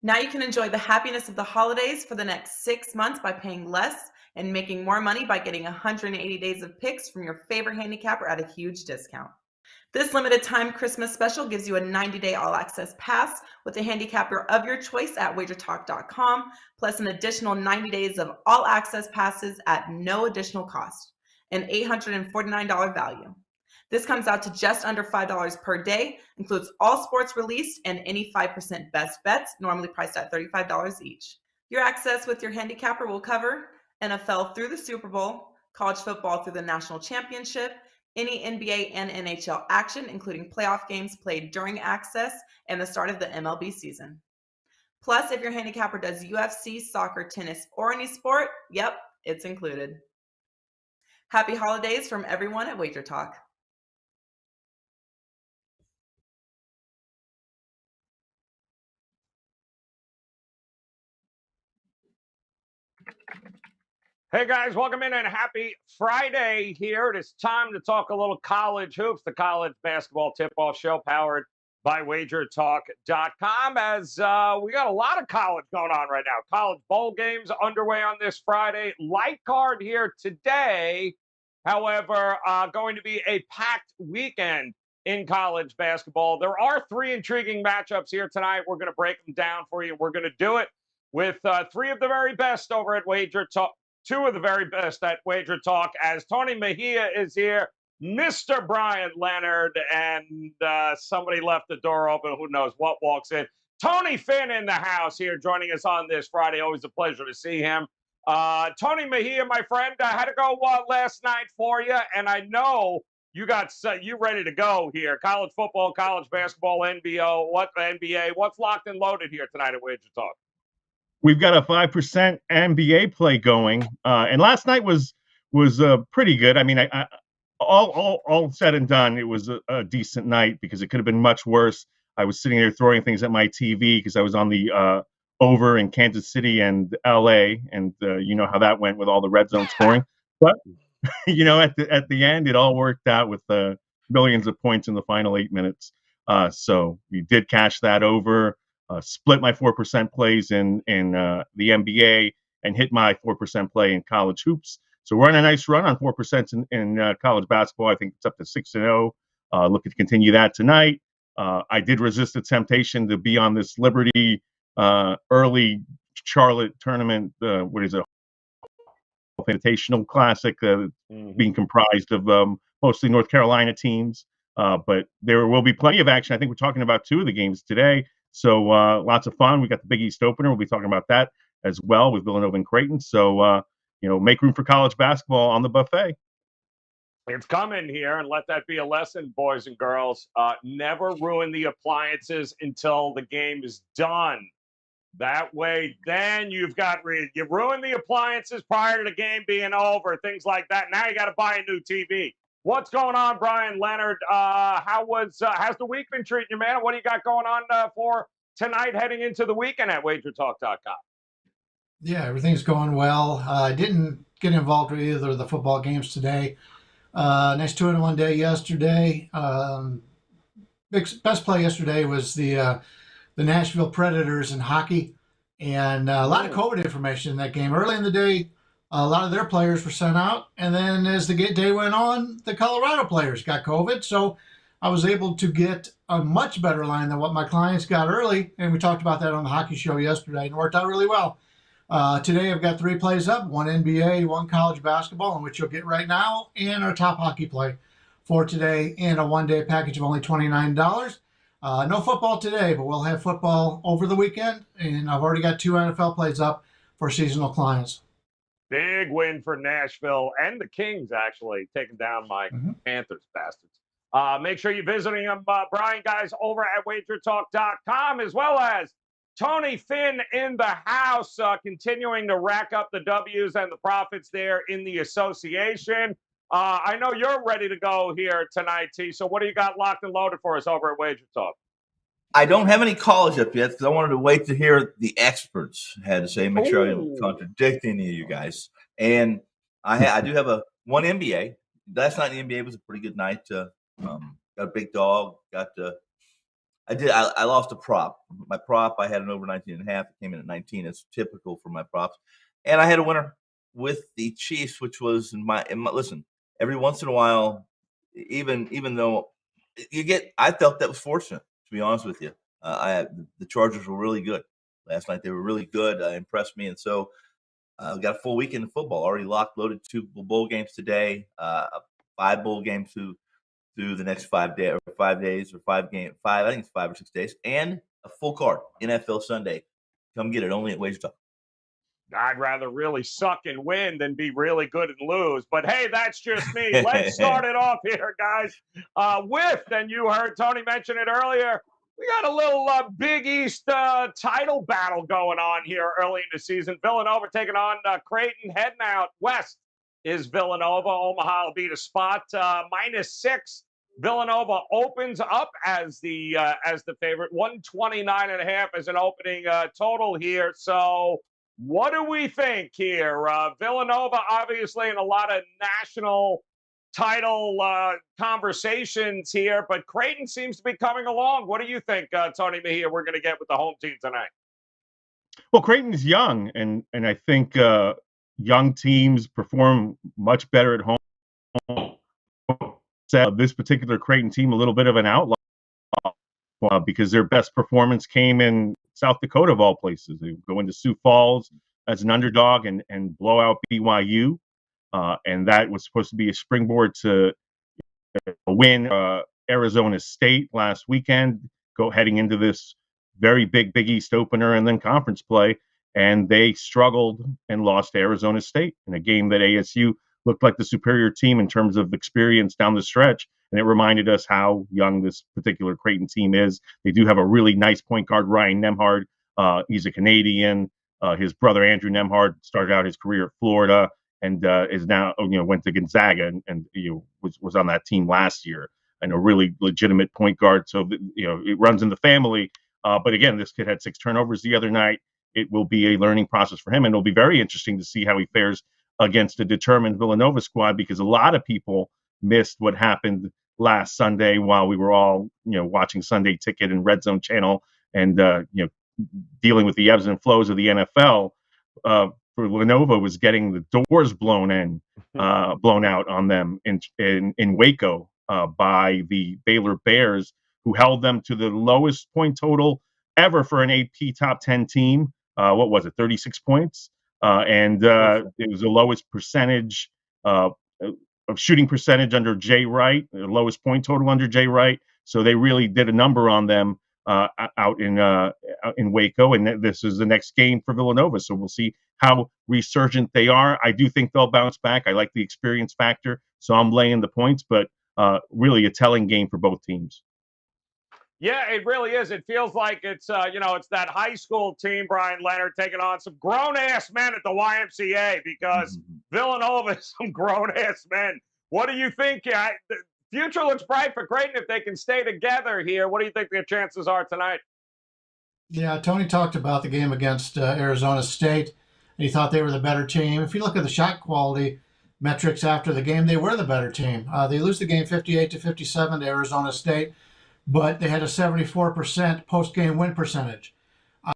Now you can enjoy the happiness of the holidays for the next 6 months by paying less and making more money by getting 180 days of picks from your favorite handicapper at a huge discount. This limited time Christmas special gives you a 90-day all access pass with a handicapper of your choice at WagerTalk.com, plus an additional 90 days of all access passes at no additional cost, an $849 value. This comes out to just under $5 per day, includes all sports released and any 5% best bets, normally priced at $35 each. Your access with your handicapper will cover NFL through the Super Bowl, college football through the national championship, any NBA and NHL action, including playoff games played during access and the start of the MLB season. Plus, if your handicapper does UFC, soccer, tennis, or any sport, yep, it's included. Happy holidays from everyone at Wager Talk. Hey guys, welcome in and happy Friday here. It is time to talk a little college hoops, the college basketball tip-off show powered by WagerTalk.com. As we got a lot of college going on right now. College bowl games underway on this Friday. Light card here today. However, going to be a packed weekend in college basketball. There are three intriguing matchups here tonight. We're going to break them down for you. We're going to do it with three of the very best over at Wager Talk. Two of the very best at Wager Talk, as Tony Mejia is here, Mr. Brian Leonard, and somebody left the door open. Who knows what walks in. Tony Finn in the house here, joining us on this Friday. Always a pleasure to see him. Tony Mejia, my friend, had to go last night for you, and I know you got you ready to go here. College football, college basketball, NBA. What's locked and loaded here tonight at Wager Talk? We've got a 5% NBA play going, and last night was pretty good. I mean, I all said and done, it was a decent night because it could have been much worse. I was sitting there throwing things at my TV because I was on the over in Kansas City and LA, and you know how that went with all the red zone scoring. But you know, at the end, it all worked out with millions of points in the final 8 minutes. So we did cash that over. Split my 4% plays in the NBA and hit my 4% play in college hoops. So we're on a nice run on 4% in college basketball. I think it's up to 6-0. Looking to continue that tonight. I did resist the temptation to be on this Liberty early Charlotte tournament. What is it? Invitational Classic, being comprised of mostly North Carolina teams. But there will be plenty of action. I think we're talking about two of the games today. So lots of fun. We got the Big East opener. We'll be talking about that as well with Villanova and Creighton. So, make room for college basketball on the buffet. It's coming here, and let that be a lesson, boys and girls. Never ruin the appliances until the game is done. That way, then you ruin the appliances prior to the game being over, things like that. Now you got to buy a new TV. What's going on, Brian Leonard? How's the week been treating you, man? What do you got going on for tonight heading into the weekend at WagerTalk.com? Yeah, everything's going well. I didn't get involved with either of the football games today. Nice 2-1 day yesterday. Best play yesterday was the Nashville Predators in hockey, and a lot of COVID information in that game. Early in the day, a lot of their players were sent out, and then as the day went on, the Colorado players got COVID. So I was able to get a much better line than what my clients got early, and we talked about that on the hockey show yesterday, and it worked out really well. Today I've got 3 plays up, 1 NBA, 1 college basketball, in which you'll get right now, and our top hockey play for today in a one-day package of only $29. No football today, but we'll have football over the weekend, and I've already got 2 NFL plays up for seasonal clients. Big win for Nashville and the Kings, actually, taking down my Panthers bastards. Make sure you're visiting them, Brian, guys, over at WagerTalk.com, as well as Tony Finn in the house, continuing to rack up the W's and the profits there in the association. I know you're ready to go here tonight, T. So what do you got locked and loaded for us over at Wager Talk? I don't have any college up yet because I wanted to wait to hear the experts had to say, make sure I don't contradict any of you guys. And I do have one NBA. Last night in the NBA was a pretty good night. Got a big dog. Got I did. I lost a prop. My prop, I had an over 19.5. It came in at 19. It's typical for my props. And I had a winner with the Chiefs, which was in my listen, every once in a while, even though I felt that was fortunate, to be honest with you. The Chargers were really good last night. They were really good, impressed me. And so we got a full weekend of football, already locked, loaded, 2 bowl games today, 5 bowl games through the next 5 days, or 5 days, or 5 game, 5, I think it's 5 or 6 days, and a full card, NFL Sunday. Come get it, only at WagerTalk. I'd rather really suck and win than be really good and lose. But hey, that's just me. Let's start it off here, guys. And you heard Tony mention it earlier, we got a little Big East title battle going on here early in the season. Villanova taking on Creighton. Heading out west is Villanova. Omaha will be the spot. -6. Villanova opens up as the favorite. 129.5 as an opening total here. So what do we think here? Villanova, obviously, in a lot of national title conversations here, but Creighton seems to be coming along. What do you think, Tony Mejia, we're going to get with the home team tonight? Well, Creighton's young, and I think young teams perform much better at home. This particular Creighton team, a little bit of an outlier because their best performance came in South Dakota, of all places. They go into Sioux Falls as an underdog and blow out BYU. And that was supposed to be a springboard to win Arizona State last weekend, heading into this very big Big East opener and then conference play. And they struggled and lost to Arizona State in a game that ASU looked like the superior team in terms of experience down the stretch. And it reminded us how young this particular Creighton team is. They do have a really nice point guard, Ryan Nembhard. He's a Canadian. His brother, Andrew Nembhard, started out his career at Florida and is now, went to Gonzaga and was on that team last year, and a really legitimate point guard. So, it runs in the family. But again, this kid had 6 turnovers the other night. It will be a learning process for him, and it'll be very interesting to see how he fares against a determined Villanova squad, because a lot of people missed what happened last Sunday while we were all, watching Sunday Ticket and Red Zone Channel and, dealing with the ebbs and flows of the NFL. For Villanova was getting the doors blown out on them in Waco by the Baylor Bears, who held them to the lowest point total ever for an AP top 10 team. What was it, 36 points? And it was the lowest percentage of shooting percentage under Jay Wright, the lowest point total under Jay Wright. So they really did a number on them out in Waco. And this is the next game for Villanova. So we'll see how resurgent they are. I do think they'll bounce back. I like the experience factor, so I'm laying the points, but really a telling game for both teams. Yeah, it really is. It feels like it's it's that high school team, Brian Leonard, taking on some grown-ass men at the YMCA, because Villanova is some grown-ass men. What do you think? The future looks bright for Creighton if they can stay together here. What do you think their chances are tonight? Yeah, Tony talked about the game against Arizona State, and he thought they were the better team. If you look at the shot quality metrics after the game, they were the better team. They lose the game 58-57 to Arizona State, but they had a 74% post-game win percentage.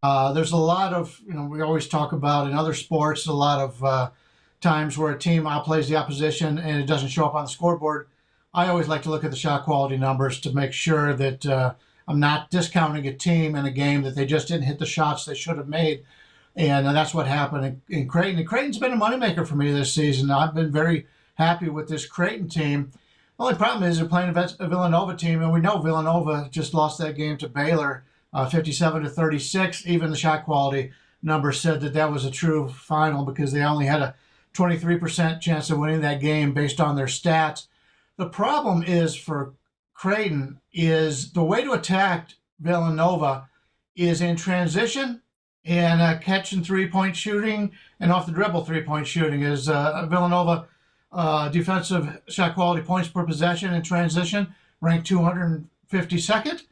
There's a lot of, we always talk about in other sports, a lot of times where a team outplays the opposition and it doesn't show up on the scoreboard. I always like to look at the shot quality numbers to make sure that I'm not discounting a team in a game that they just didn't hit the shots they should have made. And that's what happened in Creighton. And Creighton's been a moneymaker for me this season. I've been very happy with this Creighton team. The only problem is they're playing a Villanova team, and we know Villanova just lost that game to Baylor, 57-36. Even the shot quality number said that was a true final, because they only had a 23% chance of winning that game based on their stats. The problem is for Creighton is the way to attack Villanova is in transition and catch and three-point shooting and off the dribble three-point shooting. Is Villanova defensive shot quality points per possession in transition ranked 252nd,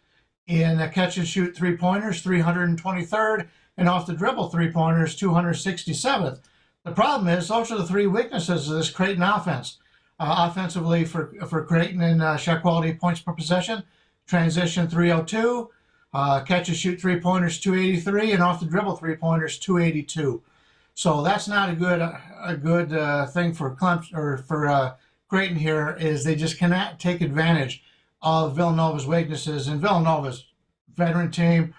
in catch and shoot three-pointers 323rd, and off the dribble three-pointers 267th. The problem is those are the 3 weaknesses of this Creighton offense. Offensively for Creighton in shot quality points per possession, transition 302, Catch and shoot 3-pointers 283, and off the dribble 3-pointers 282. So that's not a good thing for Clemson or for Creighton here. Is they just cannot take advantage of Villanova's weaknesses, and Villanova's veteran team,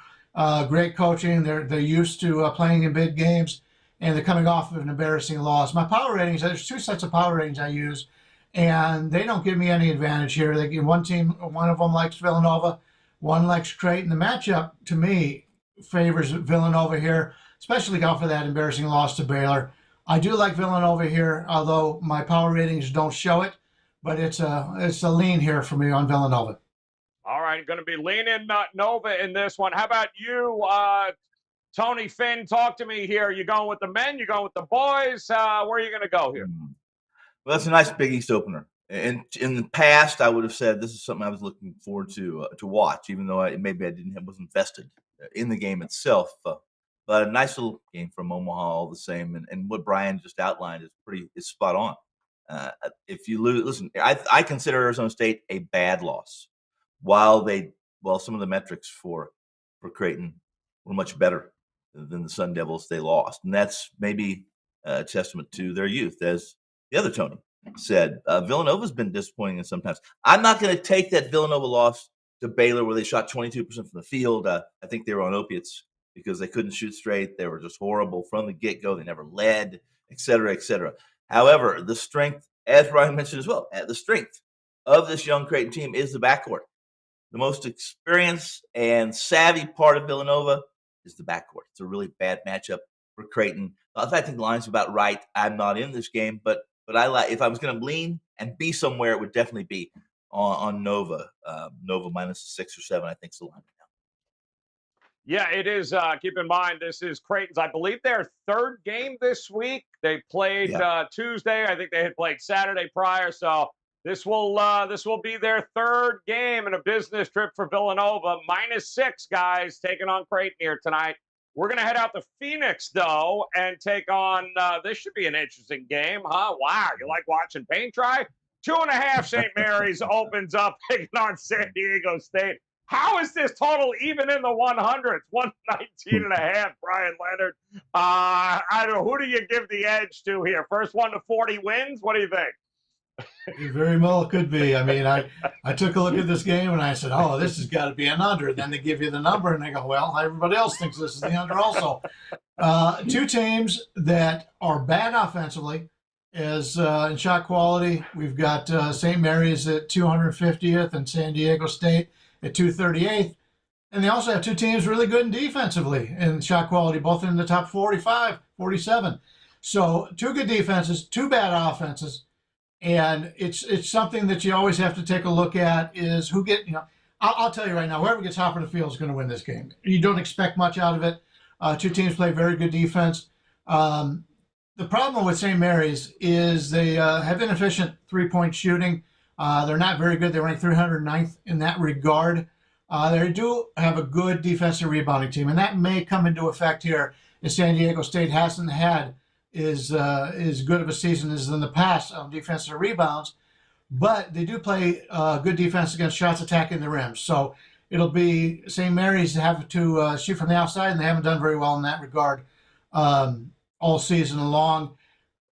great coaching. They're used to playing in big games, and they're coming off of an embarrassing loss. My power ratings, there's two sets of power ratings I use, and they don't give me any advantage here. They give one team, one of them likes Villanova, one likes Creighton. The matchup to me favors Villanova here, especially off of that embarrassing loss to Baylor. I do like Villanova here, although my power ratings don't show it, but it's a lean here for me on Villanova. All right, going to be leaning Nova in this one. How about you, Tony Finn? Talk to me here. You going with the men? You going with the boys? Where are you going to go here? Well, that's a nice Big East opener. And in the past, I would have said this is something I was looking forward to watch, even though maybe I wasn't vested in the game itself. But a nice little game from Omaha, all the same. And what Brian just outlined is spot on. If you lose, listen, I consider Arizona State a bad loss. While some of the metrics for Creighton were much better than the Sun Devils they lost, and that's maybe a testament to their youth, as the other Tony said. Villanova's been disappointing in sometimes. I'm not going to take that Villanova loss to Baylor where they shot 22% from the field. I think they were on opiates because they couldn't shoot straight. They were just horrible from the get-go. They never led, et cetera, et cetera. However, the strength, as Brian mentioned as well, the strength of this young Creighton team is the backcourt. The most experienced and savvy part of Villanova is the backcourt. It's a really bad matchup for Creighton. I think the line's about right. I'm not in this game, but I like, if I was going to lean and be somewhere, it would definitely be on Nova. Nova minus 6 or 7, I think, is the line now. Yeah, it is. Keep in mind, this is Creighton's, I believe, their third game this week. They played Tuesday. I think they had played Saturday prior. So this will be their third game in a business trip for Villanova. -6, guys, taking on Creighton here tonight. We're going to head out to Phoenix, though, and take on this should be an interesting game, huh? Wow, you like watching paint dry? 2.5 St. Mary's opens up taking on San Diego State. How is this total even in the 100s? 119.5, Brian Leonard. I don't know. Who do you give the edge to here? First one to 40 wins? What do you think? It very well could be. I mean, I took a look at this game and I said, oh, this has got to be an under. Then they give you the number and they go, well, everybody else thinks this is the under also. Two teams that are bad offensively as in shot quality. We've got St. Mary's at 250th and San Diego State at 238th. And they also have two teams really good in defensively in shot quality, both in the top 45, 47. So two good defenses, two bad offenses. And it's something that you always have to take a look at is who I'll tell you right now, whoever gets top of the field is going to win this game. You don't expect much out of it. Two teams play very good defense. The problem with St. Mary's is they have inefficient three-point shooting. They're not very good. They rank 309th in that regard. They do have a good defensive rebounding team, and that may come into effect here as San Diego State hasn't had is good of a season as in the past on defensive rebounds, but they do play good defense against shots attacking the rim. So it'll be St. Mary's have to shoot from the outside, and they haven't done very well in that regard all season long.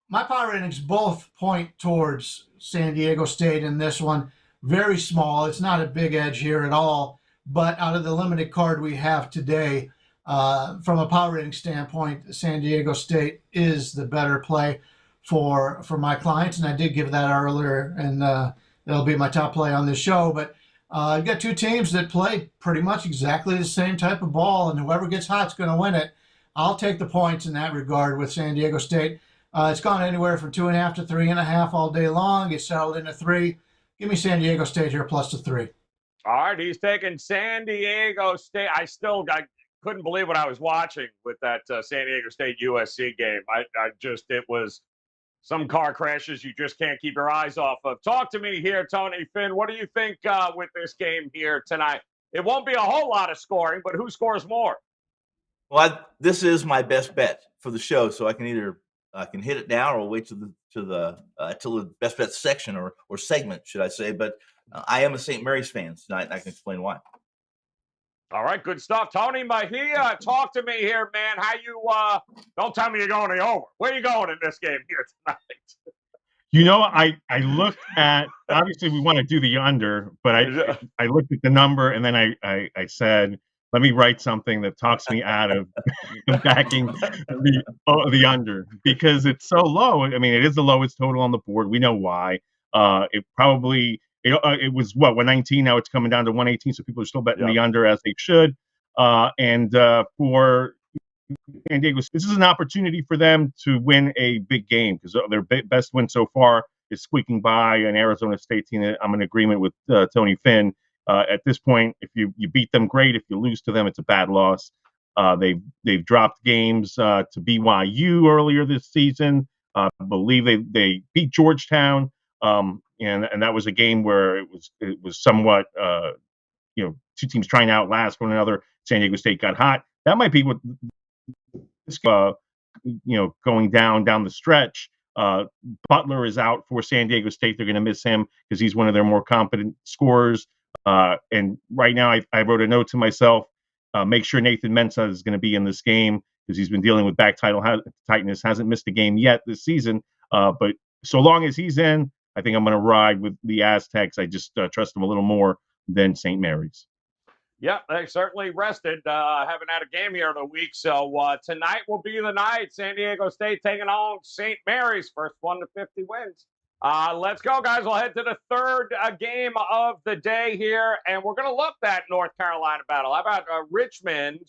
My power ratings both point towards San Diego State in this one. Very small. It's not a big edge here at all, but out of the limited card we have today, from a power rating standpoint, San Diego State is the better play for my clients, and I did give that earlier, and that'll be my top play on this show. But I've got two teams that play pretty much exactly the same type of ball, and whoever gets hot is going to win it. I'll take the points in that regard with San Diego State. It's gone anywhere from 2.5 to 3.5 all day long. It's settled into 3. Give me San Diego State here plus the 3. All right, he's taking San Diego State. I couldn't believe what I was watching with that San Diego State USC game. It was some car crashes you just can't keep your eyes off of. Talk to me here, Tony Finn. What do you think with this game here tonight? It won't be a whole lot of scoring, but who scores more? Well, this is my best bet for the show, so I can either hit it now or wait till the best bet section or segment, should I say? But I am a St. Mary's fan tonight, and I can explain why. All right, good stuff. Tony Mejia, talk to me here, man. How you, don't tell me you're going the over. Where you going in this game here tonight? I looked at, obviously we want to do the under, but I looked at the number and then I said, let me write something that talks me out of backing the under because it's so low. I mean, it is the lowest total on the board. We know why. It was what 119. Now it's coming down to 118. So people are still betting the under as they should. For San Diego, this is an opportunity for them to win a big game because their best win so far is squeaking by an Arizona State team that I'm in agreement with Tony Finn. At this point, if you beat them, great. If you lose to them, it's a bad loss. They've dropped games to BYU earlier this season. I believe they beat Georgetown, and that was a game where it was somewhat two teams trying to outlast one another. San Diego State got hot. That might be what going down the stretch. Butler is out for San Diego State. They're going to miss him because he's one of their more competent scorers. And right now, I wrote a note to myself: make sure Nathan Mensah is going to be in this game because he's been dealing with back tightness. Hasn't missed a game yet this season. But so long as he's in, I think I'm going to ride with the Aztecs. I just trust them a little more than St. Mary's. Yeah, they certainly rested. Haven't had a game here in a week. So tonight will be the night. San Diego State taking on St. Mary's. First 1 to 50 wins. Let's go, guys. We'll head to the third game of the day here. And we're going to look at that North Carolina battle. How about Richmond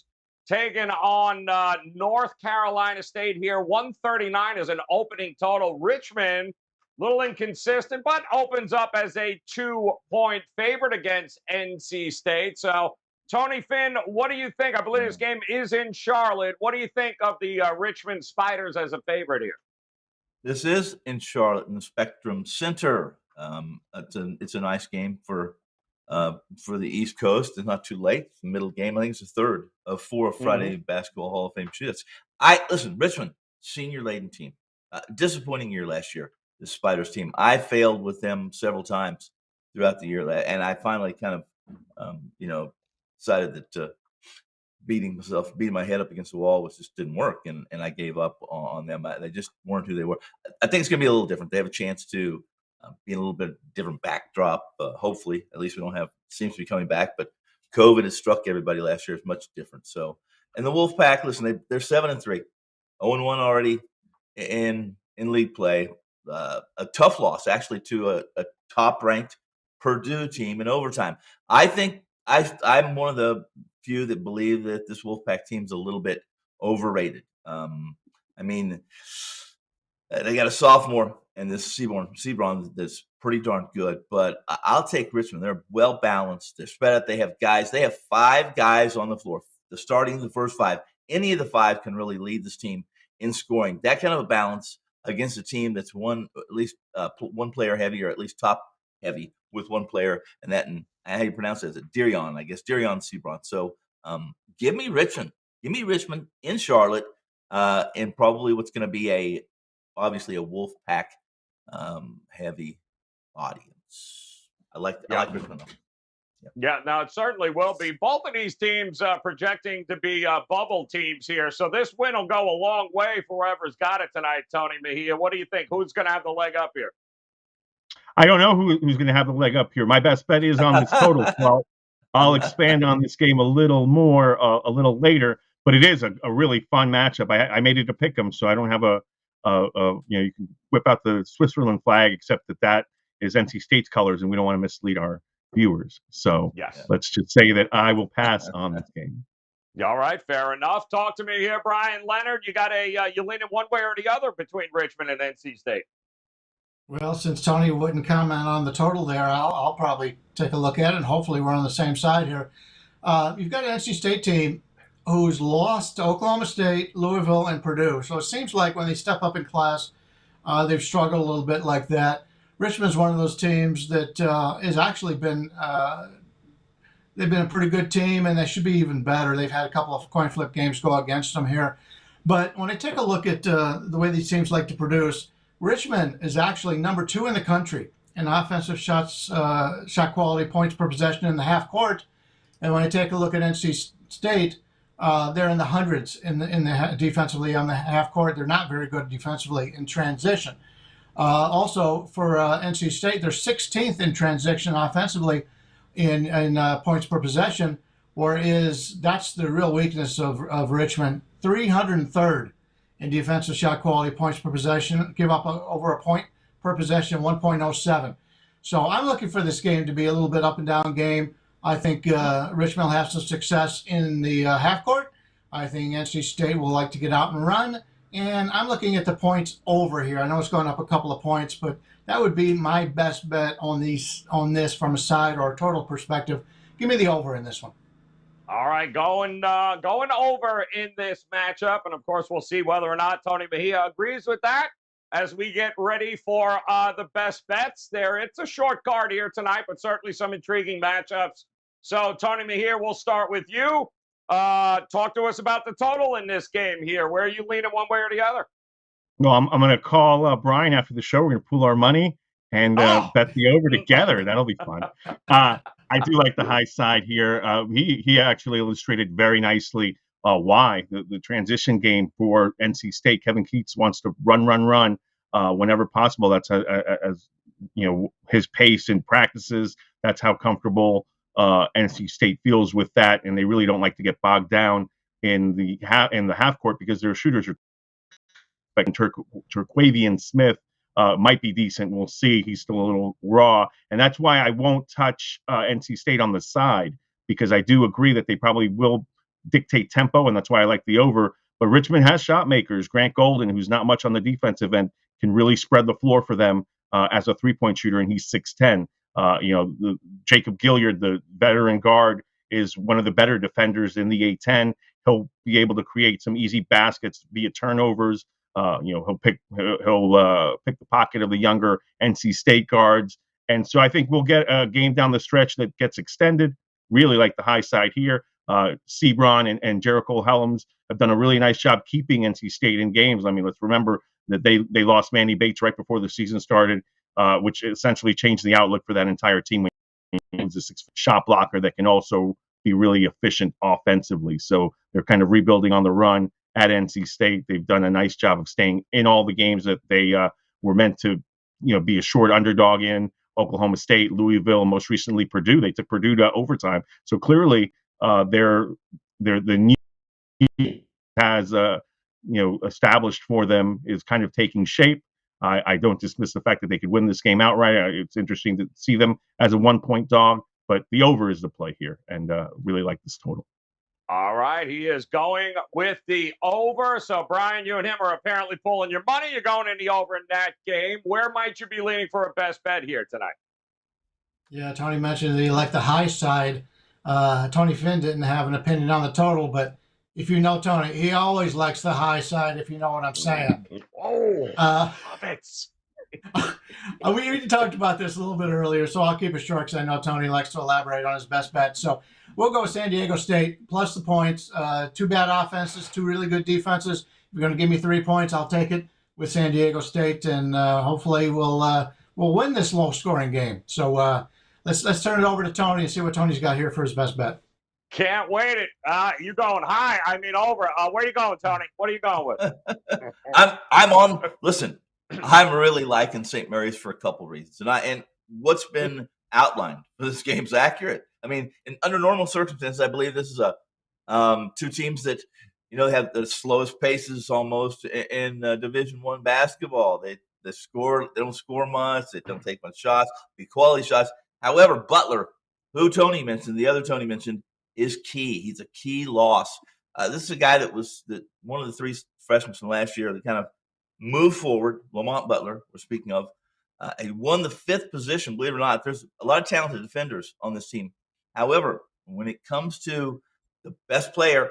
taking on North Carolina State here? 139 is an opening total. Richmond, little inconsistent, but opens up as a 2-point favorite against NC State. So, Tony Finn, what do you think? I believe this game is in Charlotte. What do you think of the Richmond Spiders as a favorite here? This is in Charlotte in the Spectrum Center. It's a nice game for the East Coast. It's not too late. It's the middle game. I think it's the third of 4 Friday Basketball Hall of Fame shoots. Listen, Richmond, senior-laden team. Disappointing year last year. The Spiders team. I failed with them several times throughout the year, and I finally kind of, decided that beating my head up against the wall just didn't work, and I gave up on them. They just weren't who they were. I think it's going to be a little different. They have a chance to be in a little bit different backdrop. Hopefully, at least we don't have. Seems to be coming back, but COVID has struck everybody last year. It's much different. So, and the Wolfpack, listen, they're 7-3, 0-1 already in league play. A tough loss, actually, to a top-ranked Purdue team in overtime. I think I'm one of the few that believe that this Wolfpack team's a little bit overrated. They got a sophomore and this Seabron that's pretty darn good, but I'll take Richmond. They're well-balanced. They're spread out. They have guys. They have 5 guys on the floor. The starting the first 5. Any of the 5 can really lead this team in scoring. That kind of a balance against a team that's at least one player heavy, or at least top heavy with one player, and how you pronounce it? Is it Dirion? I guess Dirion Seabron. So give me Richmond. Give me Richmond in Charlotte, and probably what's going to be obviously a Wolfpack heavy audience. I like Richmond. Yeah, now it certainly will be. Both of these teams projecting to be bubble teams here. So this win will go a long way for whoever's got it tonight, Tony Mejia. What do you think? Who's going to have the leg up here? I don't know who's going to have the leg up here. My best bet is on this total. So I'll expand on this game a little more a little later. But it is a really fun matchup. I made it a pick 'em, so I don't have you can whip out the Switzerland flag, except that is NC State's colors, and we don't want to mislead our viewers. So let's just say that I will pass on this game. All right, fair enough. Talk to me here, Brian Leonard. You got you leaning one way or the other between Richmond and NC State? Well, since Tony wouldn't comment on the total there, I'll probably take a look at it, and hopefully we're on the same side here. You've got an NC State team who's lost to Oklahoma State, Louisville, and Purdue. So it seems like when they step up in class, they've struggled a little bit like that. Richmond's one of those teams that has actually been they've been a pretty good team, and they should be even better. They've had a couple of coin flip games go against them here. But when I take a look at the way these teams like to produce, Richmond is actually number 2 in the country in offensive shot quality, points per possession in the half court. And when I take a look at NC State, they're in the hundreds defensively on the half court. They're not very good defensively in transition. Also, for NC State, they're 16th in transition offensively in points per possession, whereas that's the real weakness of Richmond. 303rd in defensive shot quality, points per possession, give up over a point per possession, 1.07. So I'm looking for this game to be a little bit up and down game. I think Richmond will have some success in the half court. I think NC State will like to get out and run. And I'm looking at the points over here. I know it's going up a couple of points, but that would be my best bet on this from a side or a total perspective. Give me the over in this one. All right, going over in this matchup. And, of course, we'll see whether or not Tony Mejia agrees with that as we get ready for the best bets there. It's a short card here tonight, but certainly some intriguing matchups. So, Tony Mejia, we'll start with you. Talk to us about the total in this game here. Where are you leaning one way or the other? No, I'm going to call Brian after the show. We're going to pool our money and bet the over together. That'll be fun. I do like the high side here. He actually illustrated very nicely why the transition game for NC State. Kevin Keats wants to run whenever possible. That's as his pace in practices. That's how comfortable NC State feels with that, and they really don't like to get bogged down in the half court because their shooters are. Turquavian Smith might be decent. We'll see. He's still a little raw, and that's why I won't touch NC State on the side, because I do agree that they probably will dictate tempo, and that's why I like the over. But Richmond has shot makers. Grant Golden, who's not much on the defensive end, can really spread the floor for them as a three-point shooter, and he's 6'10". Jacob Gilliard, the veteran guard, is one of the better defenders in the A10. He'll be able to create some easy baskets via turnovers. He'll pick the pocket of the younger NC State guards. And so I think we'll get a game down the stretch that gets extended. Really like the high side here. Sebron and Jericho Helms have done a really nice job keeping NC State in games. I mean, let's remember that they lost Manny Bates right before the season started, which essentially changed the outlook for that entire team. He's a 6-foot shot blocker that can also be really efficient offensively. So they're kind of rebuilding on the run at NC State. They've done a nice job of staying in all the games that they were meant to, be a short underdog in. Oklahoma State, Louisville, most recently Purdue. They took Purdue to overtime. So clearly, they're the new has established for them is kind of taking shape. I don't dismiss the fact that they could win this game outright. It's interesting to see them as a 1-point dog, but the over is the play here, and really like this total. All right, he is going with the over. So, Brian, you and him are apparently pulling your money. You're going in the over in that game. Where might you be leaning for a best bet here tonight? Yeah, Tony mentioned that he liked the high side. Tony Finn didn't have an opinion on the total, but if you know Tony, he always likes the high side, if you know what I'm saying. Oh, love it. We talked about this a little bit earlier, so I'll keep it short because I know Tony likes to elaborate on his best bet. So we'll go with San Diego State plus the points. Two bad offenses, two really good defenses. If you're going to give me 3 points, I'll take it with San Diego State, and hopefully we'll win this low-scoring game. So let's turn it over to Tony and see what Tony's got here for his best bet. Can't wait it. You going high? I mean over. Where are you going, Tony? What are you going with? I'm on. Listen, I'm really liking St. Mary's for a couple reasons, and what's been outlined for this game's accurate. I mean, under normal circumstances, I believe this is two teams that have the slowest paces almost in Division I basketball. They don't score much. They don't take much shots. Be quality shots. However, Butler, who Tony mentioned, the other Tony mentioned, is key. He's a key loss. This is a guy that was one of the three freshmen from last year that kind of moved forward. Lamont Butler, we're speaking of. He won the 5th position. Believe it or not, there's a lot of talented defenders on this team. However, when it comes to the best player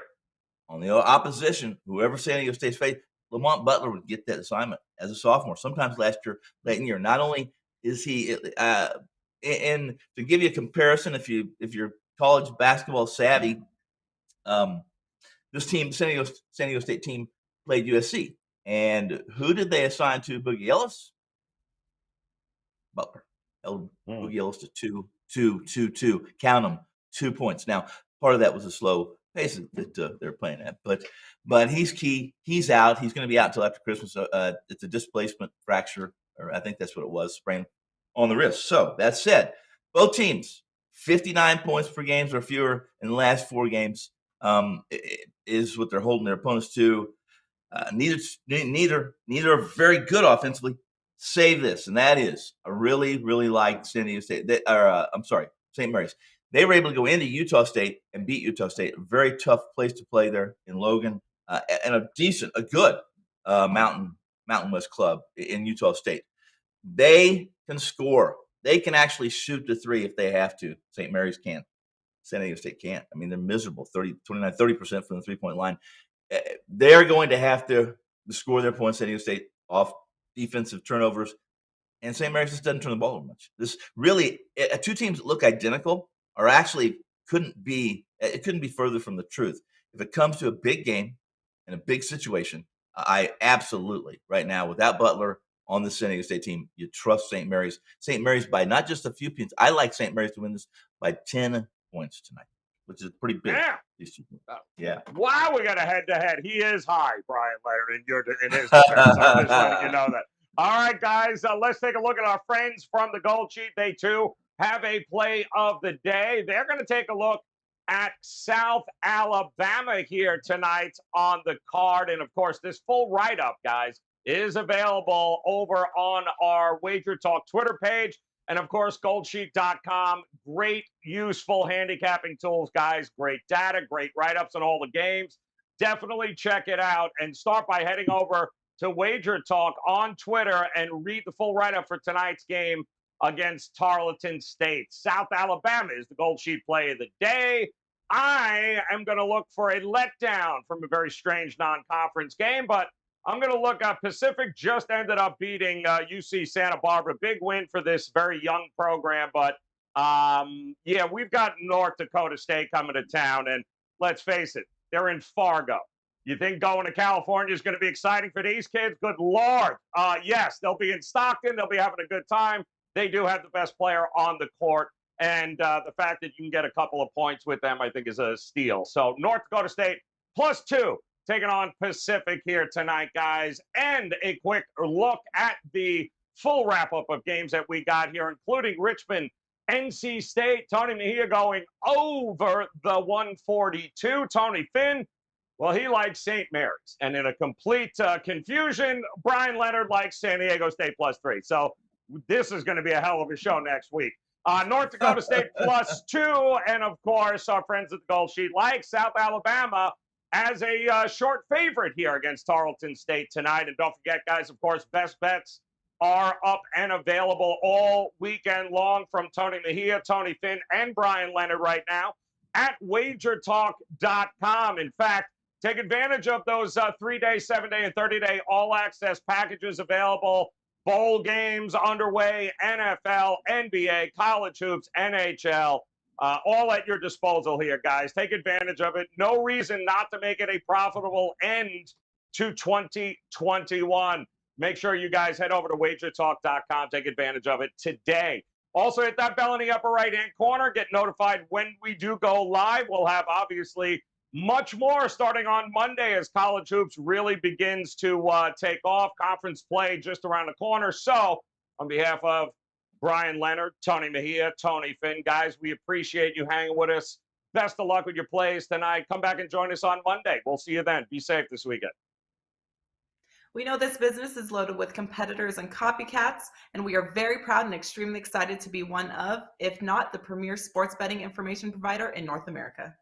on the opposition, whoever San Diego State's faced, Lamont Butler would get that assignment as a sophomore. Sometimes last year, late in the year. Not only is he, and to give you a comparison, if you're college basketball savvy, this team, San Diego State team, played USC. And who did they assign to Boogie Ellis? Butler. Held Boogie Ellis to 2. Count them. 2 points. Now, part of that was a slow pace that they're playing at, but he's key. He's out. He's going to be out until after Christmas. It's a displacement fracture, or I think that's what it was, sprain on the wrist. So that said, both teams 59 points per games or fewer in the last 4 games is what they're holding their opponents to. Neither are very good offensively. Say this, and that is I really like San Diego State. St. Mary's. They were able to go into Utah State and beat Utah State. A very tough place to play there in Logan, and a good Mountain West club in Utah State. They can score. They can actually shoot the 3 if they have to. St. Mary's can. San Diego State can't. I mean, they're miserable, 30% from the 3-point line. They're going to have to score their points, San Diego State, off defensive turnovers. And St. Mary's just doesn't turn the ball over much. This really, 2 teams that look identical are actually couldn't be further from the truth. If it comes to a big game and a big situation, I absolutely, right now, without Butler on the San Diego State team, you trust St. Mary's. St. Mary's by not just a few points. I like St. Mary's to win this by 10 points tonight, which is pretty big. Yeah. These 2 teams. Yeah. Wow, we got a head-to-head. He is high, Brian Leonard, in his defense. I'm just letting you know that. All right, guys, let's take a look at our friends from the Gold Sheet. They, too, have a play of the day. They're going to take a look at South Alabama here tonight on the card. And, of course, this full write-up, guys, is available over on our Wager Talk Twitter page. And, of course, goldsheet.com. Great, useful handicapping tools, guys. Great data, great write-ups on all the games. Definitely check it out and start by heading over to Wager Talk on Twitter and read the full write-up for tonight's game against Tarleton State. South Alabama is the Gold Sheet play of the day. I am going to look for a letdown from a very strange non-conference game, but I'm going to look at Pacific just ended up beating UC Santa Barbara. Big win for this very young program. But, yeah, we've got North Dakota State coming to town. And let's face it, they're in Fargo. You think going to California is going to be exciting for these kids? Good Lord. Yes, they'll be in Stockton. They'll be having a good time. They do have the best player on the court. And the fact that you can get a couple of points with them, I think, is a steal. So North Dakota State +2. Taking on Pacific here tonight, guys. And a quick look at the full wrap-up of games that we got here, including Richmond, NC State. Tony Mejia going over the 142. Tony Finn, well, he likes St. Mary's. And in a complete confusion, Brian Leonard likes San Diego State +3. So this is going to be a hell of a show next week. North Dakota State +2. And, of course, our friends at the Gold Sheet like South Alabama as a short favorite here against Tarleton State tonight. And don't forget, guys, of course, best bets are up and available all weekend long from Tony Mejia, Tony Finn, and Brian Leonard right now at WagerTalk.com. In fact, take advantage of those 3-day, 7-day, and 30-day all-access packages available. Bowl games underway, NFL, NBA, college hoops, NHL. All at your disposal here, guys. Take advantage of it. No reason not to make it a profitable end to 2021. Make sure you guys head over to WagerTalk.com. Take advantage of it today. Also, hit that bell in the upper right-hand corner. Get notified when we do go live. We'll have, obviously, much more starting on Monday as college hoops really begins to take off. Conference play just around the corner. So, on behalf of Brian Leonard, Tony Mejia, Tony Finn. Guys, we appreciate you hanging with us. Best of luck with your plays tonight. Come back and join us on Monday. We'll see you then. Be safe this weekend. We know this business is loaded with competitors and copycats, and we are very proud and extremely excited to be one of, if not the premier sports betting information provider in North America.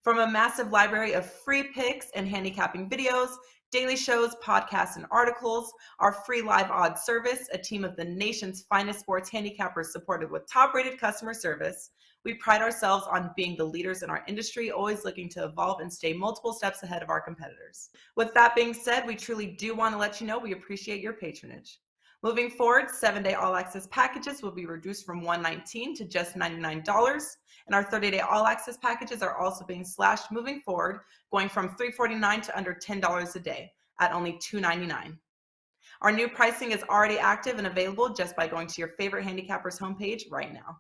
From a massive library of free picks and handicapping videos, daily shows, podcasts, and articles, our free live odds service, a team of the nation's finest sports handicappers supported with top-rated customer service. We pride ourselves on being the leaders in our industry, always looking to evolve and stay multiple steps ahead of our competitors. With that being said, we truly do want to let you know we appreciate your patronage. Moving forward, 7-day all-access packages will be reduced from $119 to just $99, and our 30-day all-access packages are also being slashed moving forward, going from $349 to under $10 a day at only $299. Our new pricing is already active and available just by going to your favorite handicapper's homepage right now.